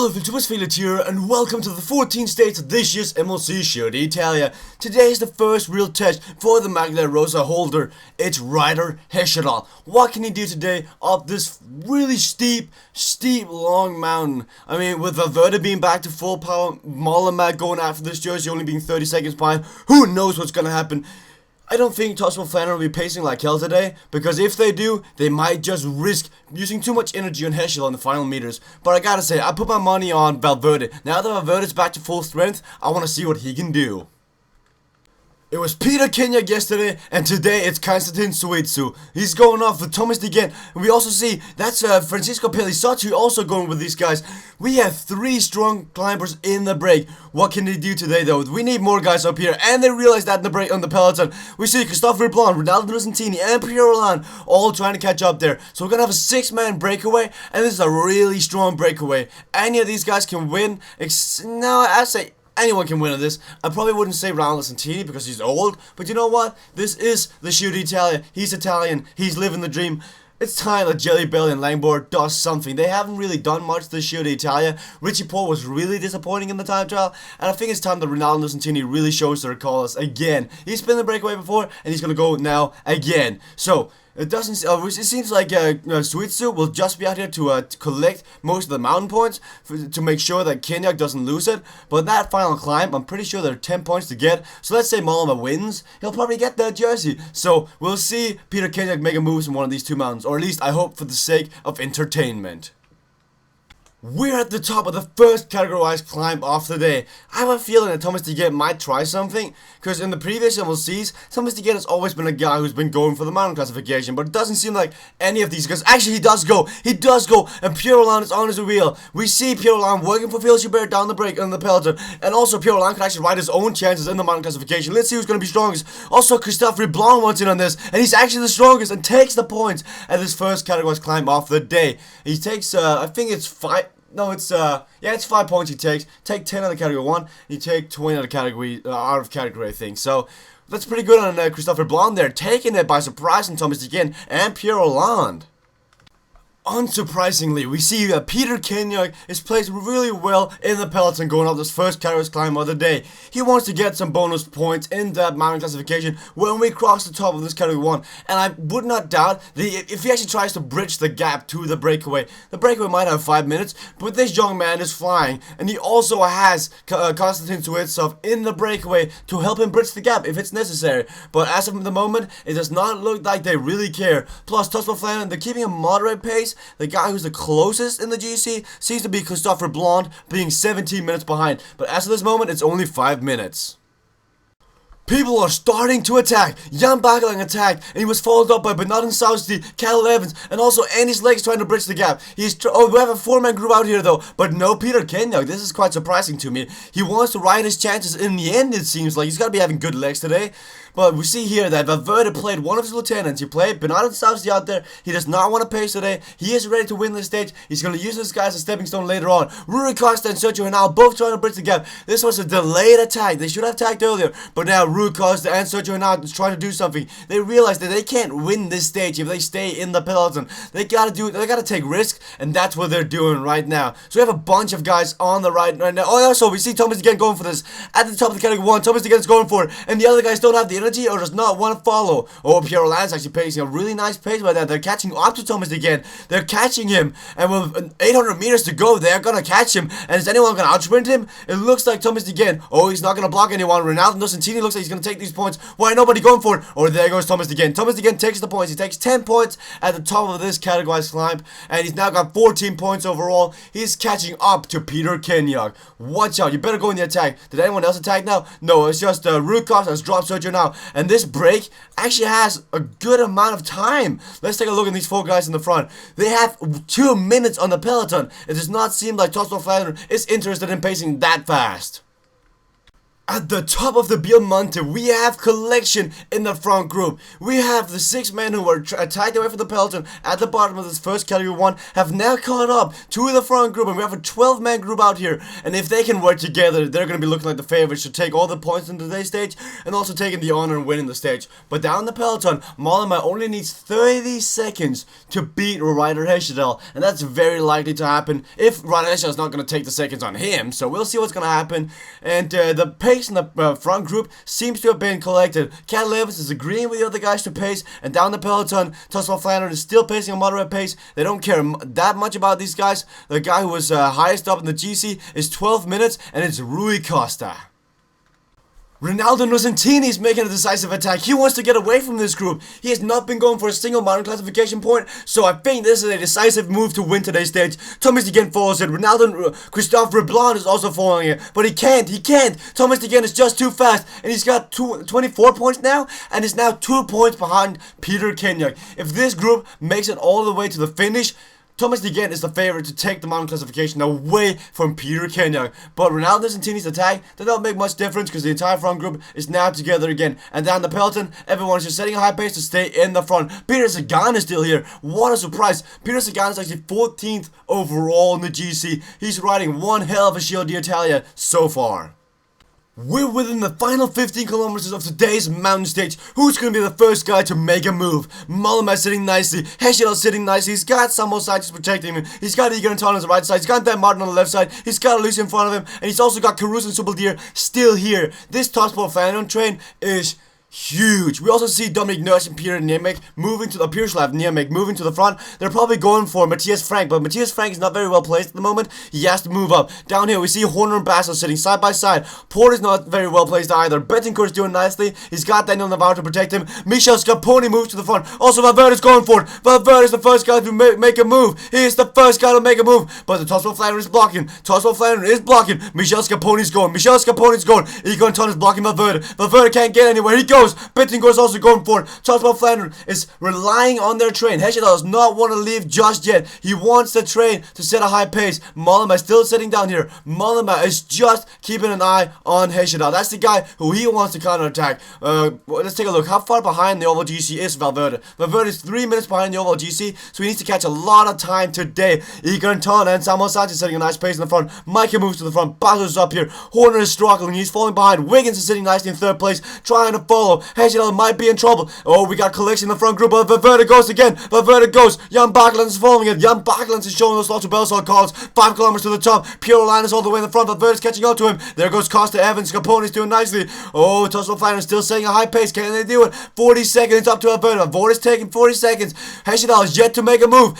Hello, Thomas Felix here, and welcome to the 14 states of this year's MLC Giro d'Italia. Today is the first real test for the Maglia Rosa holder. It's Ryder Hesjedal. What can he do today up this really steep, long mountain? I mean, with Valverde being back to full power, Mollema going after this jersey only being 30 seconds behind, who knows what's going to happen? I don't think Tosmo Flanders will be pacing like hell today, because if they do, they might just risk using too much energy on Hesjedal in the final meters. But I gotta say, I put my money on Valverde. Now that Valverde's back to full strength, I want to see what he can do. It was Peter Kenyak yesterday, and today it's Konstantin Suitsu. He's going off with Thomas De Gendt. We also see that's Francisco Pellizotti also going with these guys. We have three strong climbers in the break. What can they do today though? We need more guys up here, and they realize that in the break on the peloton. We see Christopher Blanc, Ronaldo Nusantini, and Pierre Roland all trying to catch up there. So we're gonna have a 6-man breakaway, and this is a really strong breakaway. Any of these guys can win. No, I say anyone can win at this. I probably wouldn't say Ronaldo Santini because he's old, but you know what? This is the Giro d'Italia. He's Italian. He's living the dream. It's time that Jelly Belly and Langborg does something. They haven't really done much this Giro d'Italia. Richie Porte was really disappointing in the time trial, and I think it's time that Ronaldo Santini really shows their colours again. He's been the breakaway before, and he's gonna go now again. So it doesn't. It seems like Suitsu will just be out here to collect most of the mountain points to make sure that Kenyak doesn't lose it. But that final climb, I'm pretty sure there are 10 points to get. So let's say Mollema wins, he'll probably get that jersey. So we'll see Peter Kenyak make a move in one of these two mountains, or at least I hope for the sake of entertainment. We're at the top of the first categorized climb of the day. I have a feeling that Thomas De Gendt might try something, because in the previous MLCs, Thomas De Gendt has always been a guy who's been going for the mountain classification, but it doesn't seem like any of these guys. Actually, he does go, and Pierre Roland is on his wheel. We see Pierre Roland working for Phil Gilbert down the break on the peloton, and also Pierre Roland can actually ride his own chances in the mountain classification. Let's see who's going to be strongest. Also, Christopher Blanc wants in on this, and he's actually the strongest and takes the points at this first categorized climb of the day. He takes, I think it's 5. No, it's 5 points he takes. Take 10 out of category 1, and you take 20 out of category, I think. So that's pretty good on Christopher Blanc there, taking it by surprise on Thomas De Gendt and Pierre Roland. Unsurprisingly, we see that Peter Kenyak is placed really well in the peloton going up this first categorized climb of the day. He wants to get some bonus points in that mountain classification when we cross the top of this category 1. And I would not doubt that if he actually tries to bridge the gap to the breakaway might have 5 minutes, but this young man is flying. And he also has Konstantin Suitsu in the breakaway to help him bridge the gap if it's necessary. But as of the moment, it does not look like they really care. Plus, Tosmo Flanders, they're keeping a moderate pace. The guy who's the closest in the GC seems to be Christopher Blanc, being 17 minutes behind. But as of this moment, it's only 5 minutes. People are starting to attack. Jan Bakelang attacked, and he was followed up by Bernard Southey, Cal Evans, and also Andy's legs trying to bridge the gap. We have a 4-man group out here though, but no Peter Kenyak. This is quite surprising to me. He wants to ride his chances in the end, it seems like. He's got to be having good legs today. But we see here that Valverde played one of his lieutenants. He played Bernard Southey out there. He does not want to pace today. He is ready to win this stage. He's going to use this guy as a stepping stone later on. Rui Costa and Sergio Henao both trying to bridge the gap. This was a delayed attack. They should have attacked earlier. But now Rui Costa and Sergio Henao is trying to do something. They realize that they can't win this stage if they stay in the peloton. They got to take risks, and that's what they're doing right now. So we have a bunch of guys on the right now. Oh, also we see Thomas De Gendt going for this. At the top of the category 1, Thomas De Gendt is going for it, and the other guys don't have the energy or does not want to follow. Oh, Pierre Roland's actually pacing a really nice pace by that. They're catching up to Thomas De Gendt. They're catching him, and with 800 meters to go, they're gonna catch him. And is anyone gonna outsprint him? It looks like Thomas De Gendt. Oh, he's not gonna block anyone. Ronaldo Nusantini looks like he's gonna take these points. Why nobody going for it? Or there goes Thomas De Gendt. Thomas De Gendt takes the points. He takes 10 points at the top of this categorized climb, and he's now got 14 points overall. He's catching up to Peter Kenyak. Watch out! You better go in the attack. Did anyone else attack now? No, it's just Rui Costa has dropped Sergio now, and this break actually has a good amount of time. Let's take a look at these 4 guys in the front. They have 2 minutes on the peloton. It does not seem like Tosmo Flanders is interested in pacing that fast. At the top of the Monte, we have collection in the front group. We have the 6 men who were tied away from the peloton at the bottom of this first category 1 have now caught up to the front group, and we have a 12-man group out here. And if they can work together, they're going to be looking like the favorites to take all the points in today's stage and also taking the honor and winning the stage. But down the peloton, Mollema only needs 30 seconds to beat Ryder Hesjedal, and that's very likely to happen if Ryder Hesjedal is not going to take the seconds on him. So we'll see what's going to happen. And the pace in the front group seems to have been collected. Cat Levis is agreeing with the other guys to pace, and down the peloton, Tussle Flanders is still pacing a moderate pace. They don't care that much about these guys. The guy who was highest up in the GC is 12 minutes, and it's Rui Costa. Ronaldo Nocentini is making a decisive attack. He wants to get away from this group. He has not been going for a single mountain classification point, so I think this is a decisive move to win today's stage. Thomas Degen follows it. Ronaldo Christophe Reblond is also following it, but he can't. Thomas Degen is just too fast, and he's got 24 points now, and is now 2 points behind Peter Kenyak. If this group makes it all the way to the finish, Thomas Degen is the favorite to take the mountain classification away from Peter Kenyak. But Ronaldo Santini's attack did not make much difference because the entire front group is now together again. And down the peloton, everyone is just setting a high pace to stay in the front. Peter Sagan is still here. What a surprise. Peter Sagan is actually 14th overall in the GC. He's riding one hell of a Giro d'Italia so far. We're within the final 15 kilometers of today's mountain stage. Who's going to be the first guy to make a move? Mollema sitting nicely. Hesjedal sitting nicely. He's got Samuel Sanchez protecting him. He's got Egan Anton on the right side. He's got Dan Martin on the left side. He's got Lucy in front of him. And he's also got Caruso and Subeldir still here. This Tospo Fandom train is huge. We also see Dominic Nurse and Peter Niemek moving to the Niemek moving to the front. They're probably going for Matthias Frank, but Matthias Frank is not very well placed at the moment. He has to move up. Down here we see Horner and Basso sitting side by side. Porter's not very well placed either. Betancourt's doing nicely. He's got Daniel Navarro to protect him. Michel Scarponi moves to the front. Also Valverde's going for it. Valverde's the first guy to make a move. He is the first guy to make a move. But the Tospo Flanders is blocking. Tospo Flanders is blocking. Michel Scarponi's going. Egan Anton is blocking Valverde. Valverde can't get anywhere. He goes. Betancourt's also going for it. Tospo Flanders is relying on their train. Hesjedal does not want to leave just yet. He wants the train to set a high pace. Mollema is still sitting down here. Mollema is just keeping an eye on Hesjedal. That's the guy who he wants to counterattack. Let's take a look. How far behind the Oval GC is Valverde? Valverde is 3 minutes behind the Oval GC, so he needs to catch a lot of time today. Egan Anton and Samuel Sanchez setting a nice pace in the front. Micah moves to the front. Basso's up here. Horner is struggling. He's falling behind. Wiggins is sitting nicely in 3rd place, trying to follow. Hesjedal might be in trouble. Oh, we got collection in the front group, but Valverde goes again. Valverde goes. Jan Bakelans is following it. Jan Bakelans is showing us lots of Belsol calls. 5 kilometers to the top. Piero Line is all the way in the front. Valverde's catching up to him. There goes Costa Evans. Scarponi's doing nicely. Oh, Tussle Flanders still setting a high pace. Can they do it? 40 seconds up to Valverde. Valverde's taking 40 seconds. Hesjedal is yet to make a move.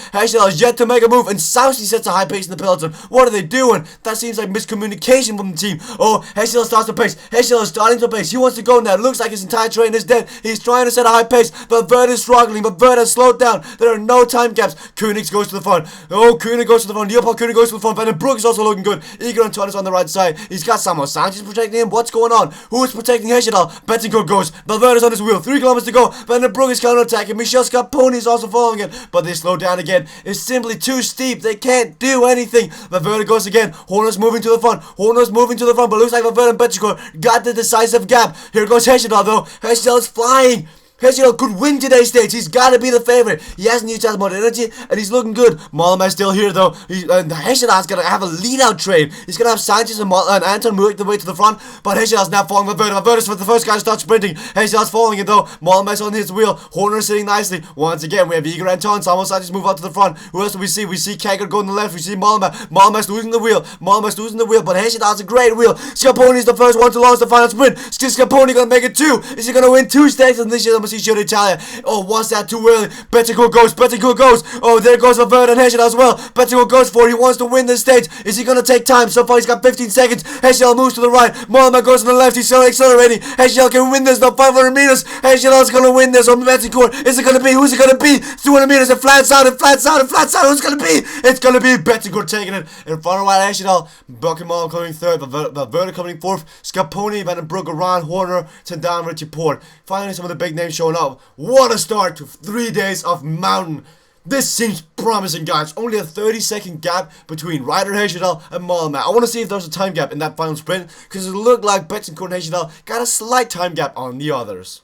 And Saucy sets a high pace in the peloton. What are they doing? That seems like miscommunication from the team. Oh, Hesjedal starts to pace. Hesjedal is starting to pace. He wants to go now. It looks like his entire train is dead. He's trying to set a high pace. Valverde is struggling. Valverde has slowed down. There are no time gaps. Koenig goes to the front. Oh, Koenig goes to the front. Leopold Koenig goes to the front. Van den Broek is also looking good. Egan Anton is on the right side. He's got Samuel Sanchez protecting him. What's going on? Who is protecting Hesjedal? Betancourt goes. Valverde's on his wheel. 3 kilometers to go. Van den Broek is counterattacking. Michel Scarponi is also following it. But they slow down again. It's simply too steep. They can't do anything. Valverde goes again. Horner's moving to the front. But looks like Valverde and Betancourt got the decisive gap. Here goes Hesjedal though. Hesjedal is flying. Hesjedal could win today's stage. He's got to be the favorite. He hasn't used as much energy, and he's looking good. Mollema is still here, though. Hesjedal's going to have a lead-out train. He's going to have Sanchez and Anton moving the way to the front, but Hesjedal's now following Valverde. Valverde's the first guy to start sprinting. Hesjedal's following it, though. Mollema's on his wheel. Horner is sitting nicely. Once again, we have Egan Anton. Samuel Sanchez move out to the front. Who else do we see? We see Kegger going to the left. We see Mollema. Mollema's losing the wheel. But Hesjedal's a great wheel. Scarponi's the first one to launch the final sprint. Scarponi going to make it 2. Is he going to win 2 stages in this year's MLC Giro d'Italia? Oh, what's that too early? Betancourt goes. Oh, there goes Valverde and Hesjedal as well. Betancourt goes for it. He wants to win this stage. Is he going to take time? So far, he's got 15 seconds. Hesjedal moves to the right. Mollema goes to the left. He's still accelerating. Hesjedal can win this. Now 500 meters. Hesjedal's going to win this on Betancourt. Is it going to be? Who's it going to be? 200 meters. It flats out. Who's going to be? It's going to be Betancourt taking it in front of Hesjedal. Buckenham coming 3rd. Valverde coming 4th. Scarponi, Van den Broek, Iran, Horner, Tendan, Port. Finally, some of the big names showing up. What a start to 3 days of mountain This seems promising, guys. Only a 30-second gap between Ryder Hesjedal and Mollema. I want to see if there's a time gap in that final sprint, because it looked like Betancourt and Hesjedal got a slight time gap on the others.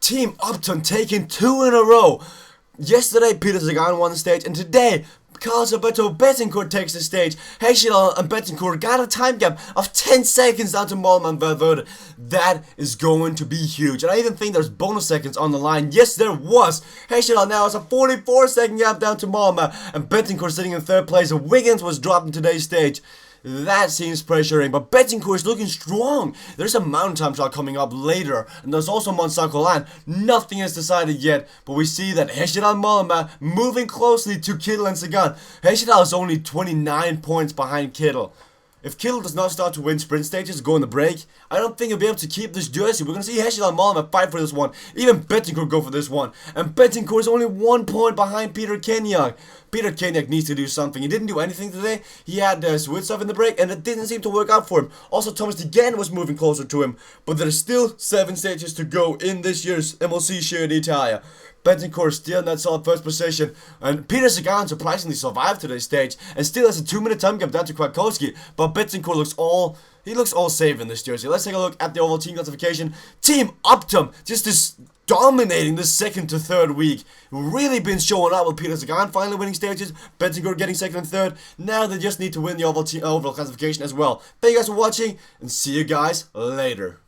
Team Upton taking 2 in a row. Yesterday, Peter Sagan won the stage, and today, Carlos Alberto Betancourt takes the stage. Hesjedal and Betancourt got a time gap of 10 seconds down to Mollema and Valverde. That is going to be huge. And I even think there's bonus seconds on the line. Yes, there was. Hesjedal now has a 44-second gap down to Mollema, and Betancourt sitting in 3rd place. Wiggins was dropped in today's stage. That seems pressuring, but Betancourt is looking strong. There's a mountain time trial coming up later, and there's also Mont Saint-Colin. Nothing is decided yet, but we see that Hesjedal and Mollema moving closely to Kittel and Sagan. Hesjedal is only 29 points behind Kittel. If Kittel does not start to win sprint stages, go in the break, I don't think he'll be able to keep this jersey. We're going to see Hesjedal and Mollema fight for this one. Even Betancourt go for this one. And Betancourt is only 1 point behind Peter Kenyak. Peter Kenyak needs to do something. He didn't do anything today. He had switch stuff in the break, and it didn't seem to work out for him. Also, Thomas Degenn was moving closer to him. But there's still 7 stages to go in this year's MLC Giro d'Italia. Betancourt still in that solid first position, and Peter Sagan surprisingly survived today's stage and still has a 2-minute time gap down to Kwiatkowski. But Betancourt looks all safe in this jersey. Let's take a look at the overall team classification. Team Upton just dominating the 2nd to 3rd week. Really been showing out with Peter Sagan finally winning stages, Betancourt getting 2nd and 3rd. Now they just need to win the overall classification as well. Thank you guys for watching, and see you guys later.